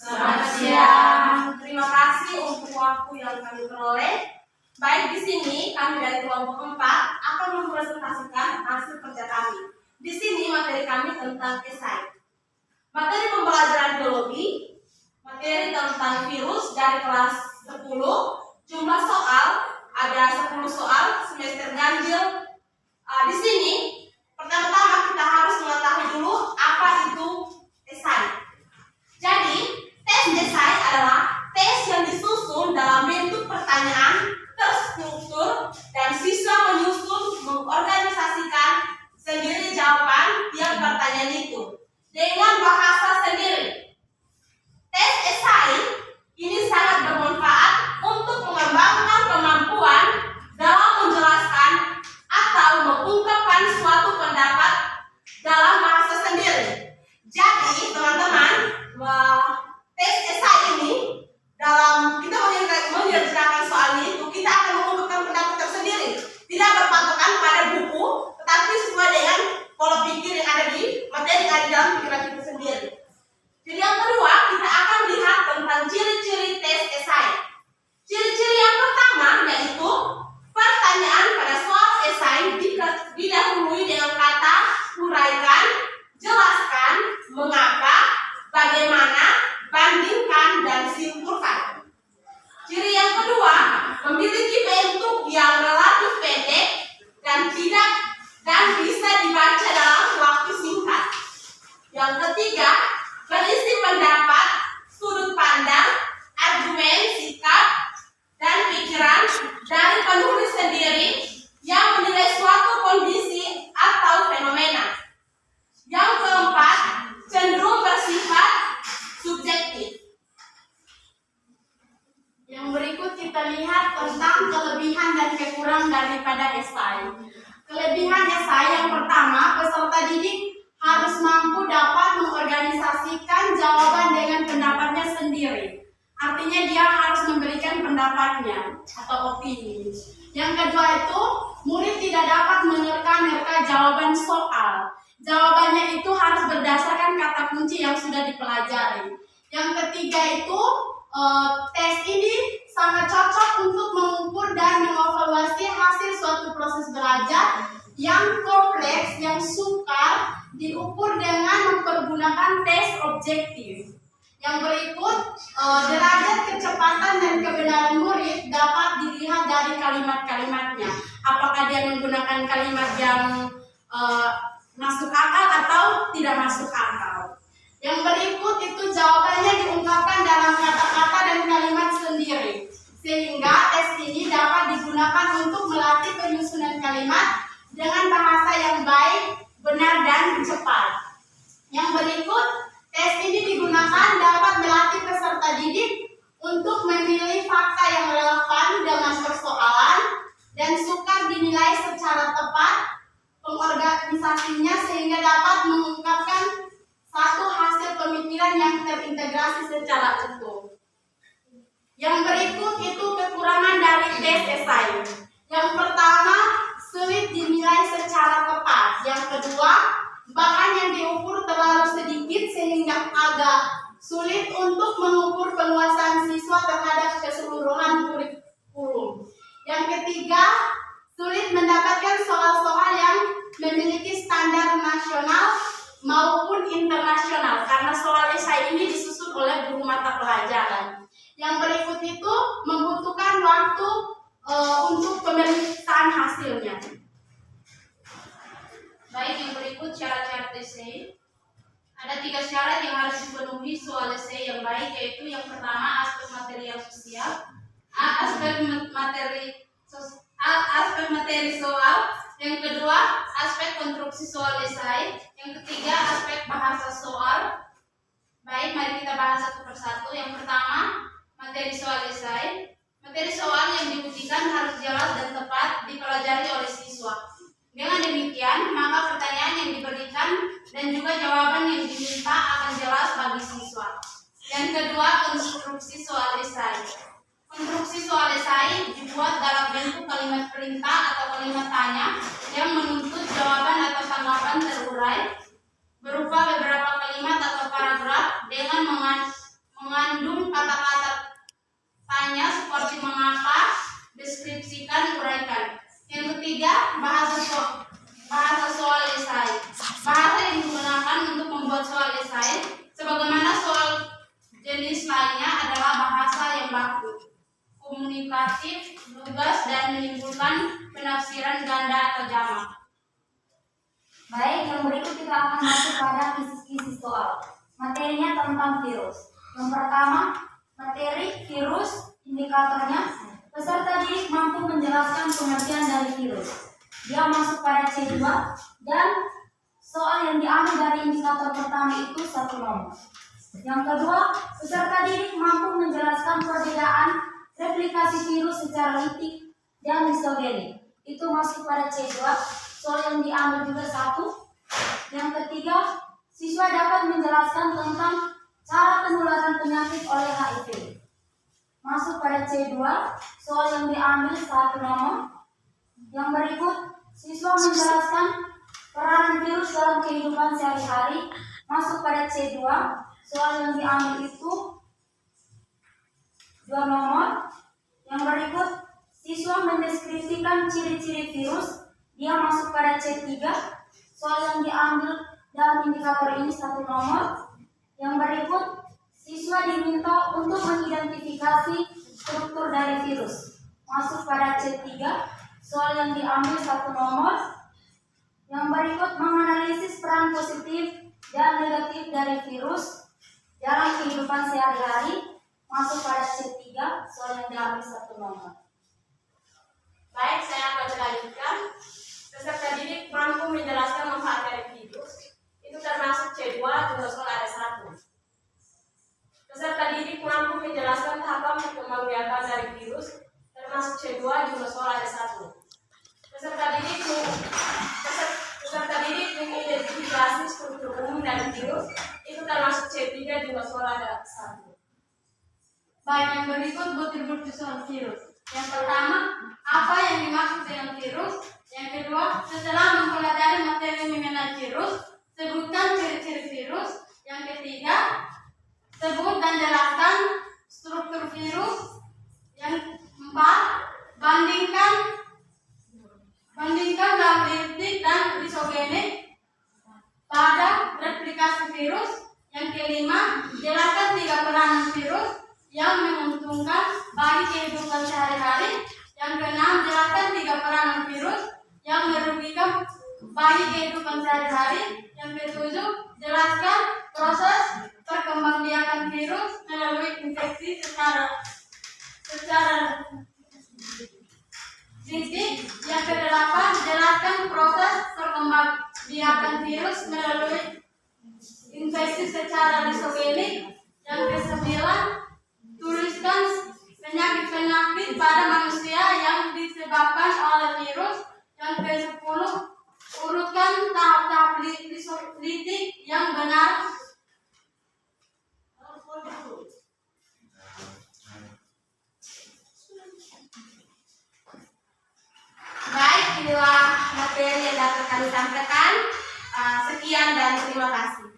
Selamat siang. Terima kasih untuk waktu yang kami peroleh. Baik, di sini kami dari kelompok 4 akan mempresentasikan hasil kerja kami. Di sini materi kami tentang esai. Materi pembelajaran biologi, materi tentang virus dari kelas 10, jumlah soal ada 10 soal semester ganjil. Di sini pertama-tama kita harus mengetahui dulu apa itu esai. Jadi, tes esai adalah tes yang disusun dalam bentuk pertanyaan terstruktur dan siswa menyusun mengorganisasikan sendiri jawaban tiap pertanyaan itu dengan bahasa sendiri. Tes esai ini sangat bermanfaat untuk mengembangkan kemampuan dalam menjelaskan atau mengungkapkan suatu pendapat dalam bahasa sendiri. Jadi, teman-teman, tes esai ini dalam kita mengerjakan soal ini itu kita akan mengungkapkan pendapat tersendiri, tidak berpatokan pada buku, tetapi sesuai dengan pola pikir yang ada di materi yang ada dalam pikiran kita sendiri. Jadi yang kedua, kita akan lihat tentang ciri-ciri tes esai. Ciri-ciri yang pertama yaitu pertanyaan pada soal esai didahului dengan kata uraikan, jelaskan, mengapa, bagaimana, bandingkan, dan simpulkan. Ciri yang kedua, memiliki bentuk yang relatif pendek dan bisa dibaca dalam waktu singkat. Yang ketiga, berisi pendapat, sudut pandang, argumen, sikap, dan pikiran dari penulis sendiri yang menilai suatu kondisi atau fenomena. Yang keempat, cenderung bersifat subjektif. Yang berikut kita lihat tentang kelebihan dan kekurangan daripada esai. Kelebihan esai yang pertama, peserta didik harus mampu dapat mengorganisasikan jawaban dengan pendapatnya sendiri. Artinya dia harus memberikan pendapatnya atau opini. Yang kedua itu, murid tidak dapat menerka-nerka jawaban soal. Jawabannya itu harus berdasarkan kata kunci yang sudah dipelajari. Yang ketiga itu, tes ini sangat cocok untuk mengukur dan mengevaluasi hasil suatu proses belajar yang kompleks, yang sukar diukur dengan mempergunakan tes objektif. Yang berikut, derajat kecepatan dan kebenaran murid dapat dilihat dari kalimat-kalimatnya. Apakah dia menggunakan kalimat yang masuk akal atau tidak masuk akal. Yang berikut itu jawabannya diungkapkan dalam kata-kata dan kalimat sendiri, sehingga tes ini dapat digunakan untuk melatih penyusunan kalimat dengan bahasa yang baik, benar, dan cepat. Yang berikut, tes ini digunakan dapat melatih peserta didik untuk memilih fakta yang relevan dengan persoalan dan sukar dinilai secara tepat pengorganisasinya sehingga dapat mengungkapkan satu hasil pemikiran yang terintegrasi secara utuh. Yang berikut itu kekurangan dari tes esai. Yang pertama, sulit dinilai secara tepat. Yang kedua, bahan yang diukur terlalu sedikit sehingga agak sulit untuk mengukur penguasaan siswa terhadap keseluruhan kurikulum. Yang ketiga, sulit mendapatkan soal-soal yang memiliki standar nasional maupun internasional karena soal esai ini disusun oleh guru mata pelajaran. Yang berikut itu membutuhkan waktu untuk pemeriksaan hasilnya. Baik, yang berikut syarat-syarat esai. Ada 3 syarat yang harus dipenuhi soal esai yang baik, yaitu yang pertama aspek material sosial, aspek materi soal, yang kedua aspek konstruksi soal esai, yang ketiga aspek bahasa soal. Baik, mari kita bahas satu persatu. Yang pertama, materi soal esai. Materi soal yang diujikan harus jelas dan tepat dipelajari oleh siswa. Dengan demikian, maka pertanyaan yang diberikan dan juga jawaban yang diminta akan jelas bagi siswa. Yang kedua, konstruksi soal esai. Konstruksi soal esai dibuat dalam bentuk kalimat perintah atau kalimat tanya yang menuntut jawaban atau tanggapan terurai berupa beberapa kalimat atau paragraf dengan ketiga, bahasa soal esai. Bahasa yang digunakan untuk membuat soal esai, sebagaimana soal jenis lainnya adalah bahasa yang baku, komunikatif, lugas, dan menimbulkan penafsiran ganda atau jamak. Baik, yang berikut kita akan masuk pada kisi-kisi soal. Materinya tentang virus. Yang pertama, materi virus, indikatornya. Peserta didik mampu menjelaskan pengertian dari virus. Dia masuk pada C2 dan soal yang diambil dari indikator pertama itu 1 nomor. Yang kedua, peserta didik mampu menjelaskan perbedaan replikasi virus secara litik dan lisogenik. Itu masuk pada C2. Soal yang diambil juga 1. Yang ketiga, siswa dapat menjelaskan tentang cara penularan penyakit oleh HIV. Masuk pada C2. Soal yang diambil 1 nomor. Yang berikut, siswa menjelaskan peranan virus dalam kehidupan sehari-hari. Masuk pada C2. Soal yang diambil itu 2 nomor. Yang berikut, siswa mendeskripsikan ciri-ciri virus. Dia masuk pada C3. Soal yang diambil dalam indikator ini 1 nomor. Yang berikut, siswa diminta untuk mengidentifikasi struktur dari virus. Masuk pada C3. Soal yang diambil 1 nomor. Yang berikut, menganalisis peran positif dan negatif dari virus dalam kehidupan sehari-hari. Masuk pada C3. Soal yang diambil 1 nomor. Baik, saya akan lanjutkan. Peserta didik mampu menjelaskan manfaat dari virus. Itu termasuk C2, jumlah soal ada 1. Peserta didik mampu menjelaskan tahapan perkembangbiakan dari virus. Termasuk C2, jumlah soal ada 1. Peserta didik mengidentifikasi struktur umum dari virus. Itu termasuk C3, jumlah soal ada 1. Baik, yang berikut butir-butir soal virus. Yang pertama, apa yang dimaksud dengan virus? Yang kedua, setelah mempelajari materi mengenai virus, sebutkan ciri-ciri virus. Yang ketiga, sebut dan jelaskan struktur virus. Yang empat, bandingkan litik dan lisogenik pada replikasi virus. Yang kelima, jelaskan 3 peranan virus yang menguntungkan bagi kehidupan sehari-hari. Yang keenam, jelaskan 3 peranan virus yang merugikan bagi kehidupan sehari-hari. Yang ketujuh, jelaskan proses perkembangbiakan virus melalui infeksi secara litik. Yang kedelapan, jelaskan proses perkembangbiakan virus melalui infeksi secara lisogenik. Yang kesembilan, tuliskan penyakit-penyakit pada manusia yang disebabkan oleh virus. Yang ke-10, urutkan tahap-tahap litik yang benar. Baik, inilah materi yang dapat kami sampaikan. Sekian dan terima kasih.